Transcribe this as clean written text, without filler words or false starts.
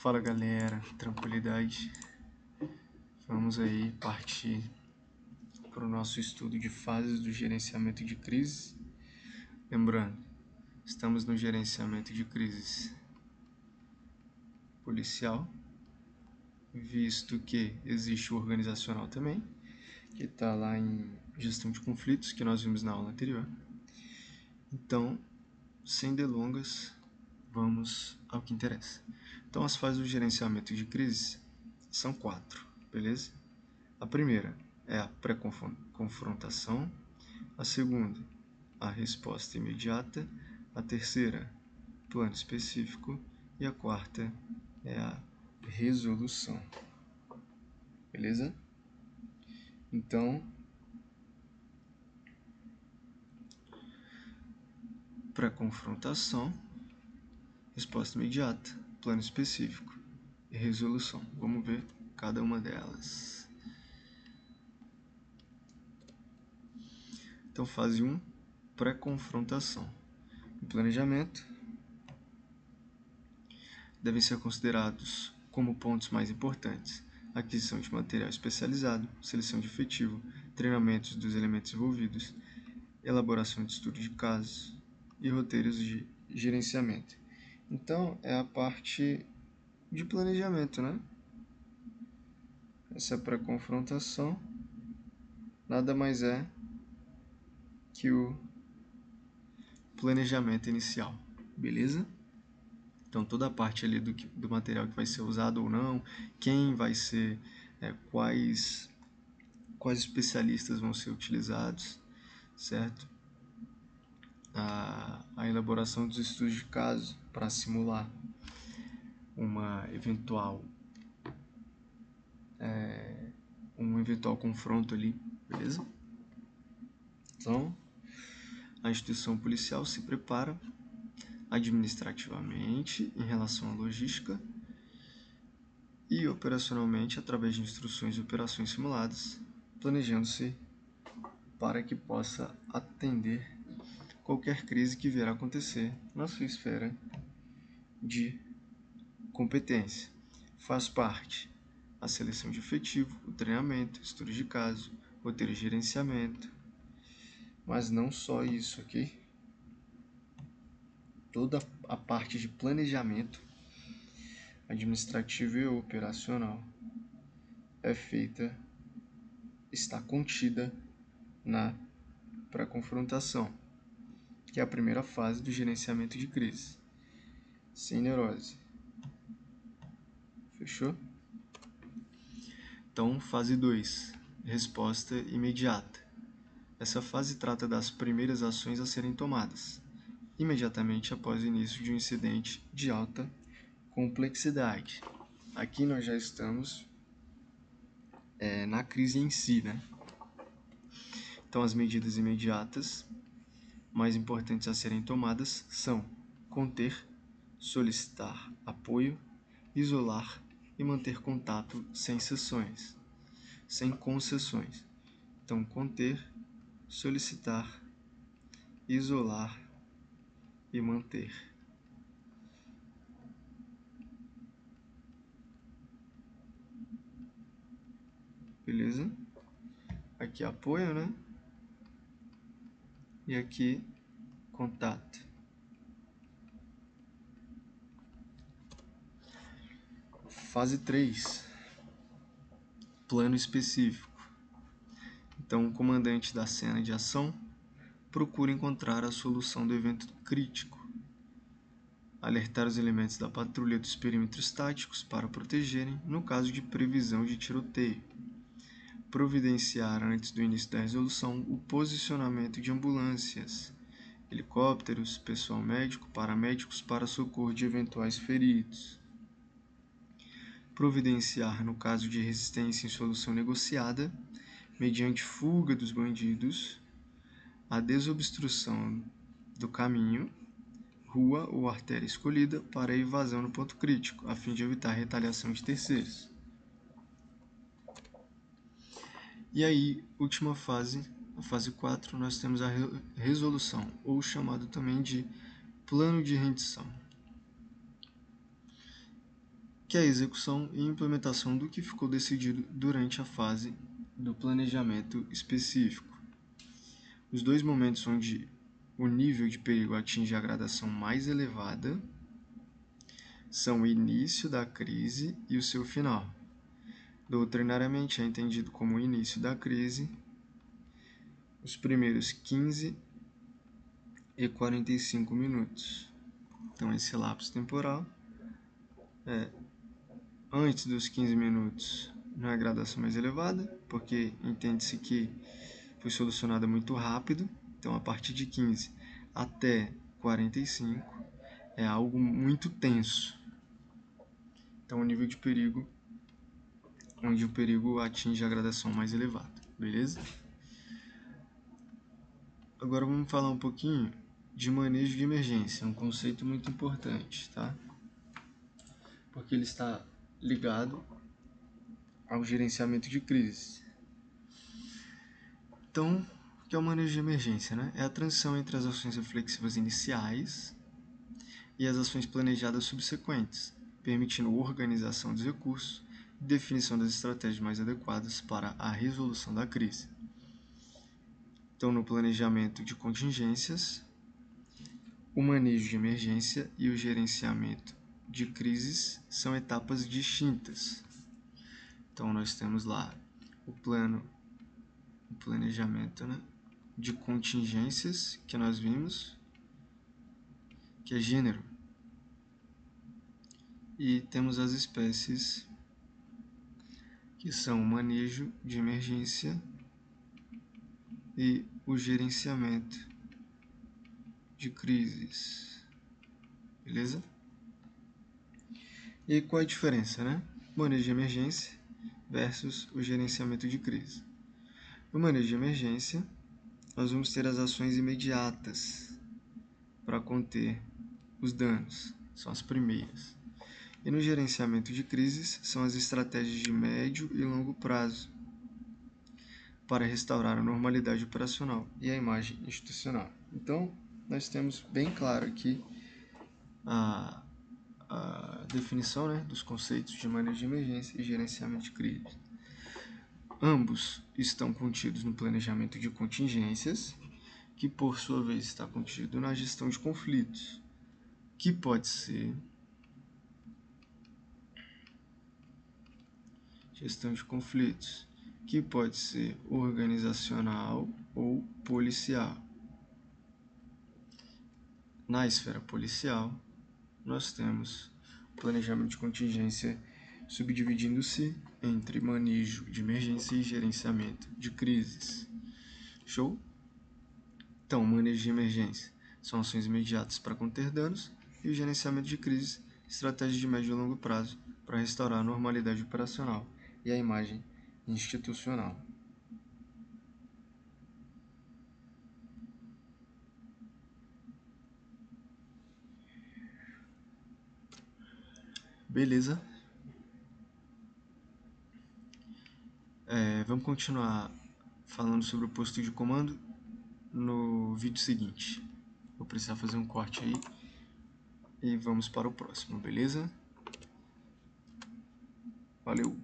Fala galera, tranquilidade. Vamos aí partir para o nosso estudo de fases do gerenciamento de crises. Lembrando, estamos no gerenciamento de crises policial, visto que existe o organizacional também, que está lá em gestão de conflitos, que nós vimos na aula anterior. Então, sem delongas, vamos ao que interessa. Então, as fases do gerenciamento de crises são 4, beleza? A primeira é a pré-confrontação, a segunda, a resposta imediata, a terceira, plano específico e a quarta é a resolução. Beleza? Então, pré-confrontação, resposta imediata, plano específico e resolução. Vamos ver cada uma delas. Então, fase 1, pré-confrontação. No planejamento, devem ser considerados como pontos mais importantes: aquisição de material especializado, seleção de efetivo, treinamentos dos elementos envolvidos, elaboração de estudo de casos e roteiros de gerenciamento. Então, é a parte de planejamento, né? Essa pré-confrontação nada mais é que o planejamento inicial, beleza? Então, toda a parte ali do material que vai ser usado ou não, quem vai ser, quais especialistas vão ser utilizados, certo? A elaboração dos estudos de caso para simular um eventual confronto ali, beleza? Então, a instituição policial se prepara administrativamente em relação à logística e operacionalmente através de instruções e operações simuladas, planejando-se para que possa atender qualquer crise que vier a acontecer na sua esfera de competência. Faz parte a seleção de efetivo, o treinamento, estudo de caso, roteiro de gerenciamento, mas não só isso aqui. Toda a parte de planejamento administrativo e operacional está contida na pré-confrontação, que é a primeira fase do gerenciamento de crise. Sem neurose. Fechou? Então, fase 2, resposta imediata. Essa fase trata das primeiras ações a serem tomadas, imediatamente após o início de um incidente de alta complexidade. Aqui nós já estamos na crise em si, né? Então, as medidas imediatas mais importantes a serem tomadas são conter, solicitar apoio, isolar e manter contato sem concessões. Então, conter, solicitar, isolar e manter. Beleza? Aqui apoio, né? E aqui contato. Fase 3. Plano específico. Então, o comandante da cena de ação procura encontrar a solução do evento crítico, alertar os elementos da patrulha dos perímetros táticos para protegerem no caso de previsão de tiroteio, providenciar antes do início da resolução o posicionamento de ambulâncias, helicópteros, pessoal médico, paramédicos para socorro de eventuais feridos, providenciar no caso de resistência em solução negociada, mediante fuga dos bandidos, a desobstrução do caminho, rua ou artéria escolhida para a evasão no ponto crítico, a fim de evitar a retaliação de terceiros. E aí, última fase, a fase 4, nós temos a resolução, ou chamado também de plano de rendição, que é a execução e implementação do que ficou decidido durante a fase do planejamento específico. Os dois momentos onde o nível de perigo atinge a gradação mais elevada são o início da crise e o seu final. Doutrinariamente é entendido como o início da crise, os primeiros 15 e 45 minutos. Então, esse lapso temporal é antes dos 15 minutos na gradação mais elevada, porque entende-se que foi solucionada muito rápido. Então, a partir de 15 até 45 é algo muito tenso. Então, o nível de perigo, onde o perigo atinge a gradação mais elevada, beleza? Agora vamos falar um pouquinho de manejo de emergência, um conceito muito importante, tá? Porque ele está ligado ao gerenciamento de crises. Então, o que é o manejo de emergência, né? É a transição entre as ações reflexivas iniciais e as ações planejadas subsequentes, permitindo organização dos recursos e definição das estratégias mais adequadas para a resolução da crise. Então, no planejamento de contingências, o manejo de emergência e o gerenciamento de crises são etapas distintas. Então, nós temos lá o planejamento, né, de contingências, que nós vimos, que é gênero. E temos as espécies, que são o manejo de emergência e o gerenciamento de crises. Beleza? E qual é a diferença, né? Manejo de emergência versus o gerenciamento de crise. No manejo de emergência, nós vamos ter as ações imediatas para conter os danos, são as primeiras. E no gerenciamento de crises, são as estratégias de médio e longo prazo para restaurar a normalidade operacional e a imagem institucional. Então, nós temos bem claro aqui a definição, né, dos conceitos de manejo de emergência e gerenciamento de crise. Ambos estão contidos no planejamento de contingências, que por sua vez está contido na gestão de conflitos, que pode ser organizacional ou policial. Na esfera policial, nós temos o planejamento de contingência subdividindo-se entre manejo de emergência e gerenciamento de crises. Show? Então, o manejo de emergência são ações imediatas para conter danos e o gerenciamento de crises, estratégias de médio e longo prazo para restaurar a normalidade operacional e a imagem institucional. Beleza? Vamos continuar falando sobre o posto de comando no vídeo seguinte. Vou precisar fazer um corte aí e vamos para o próximo, beleza? Valeu!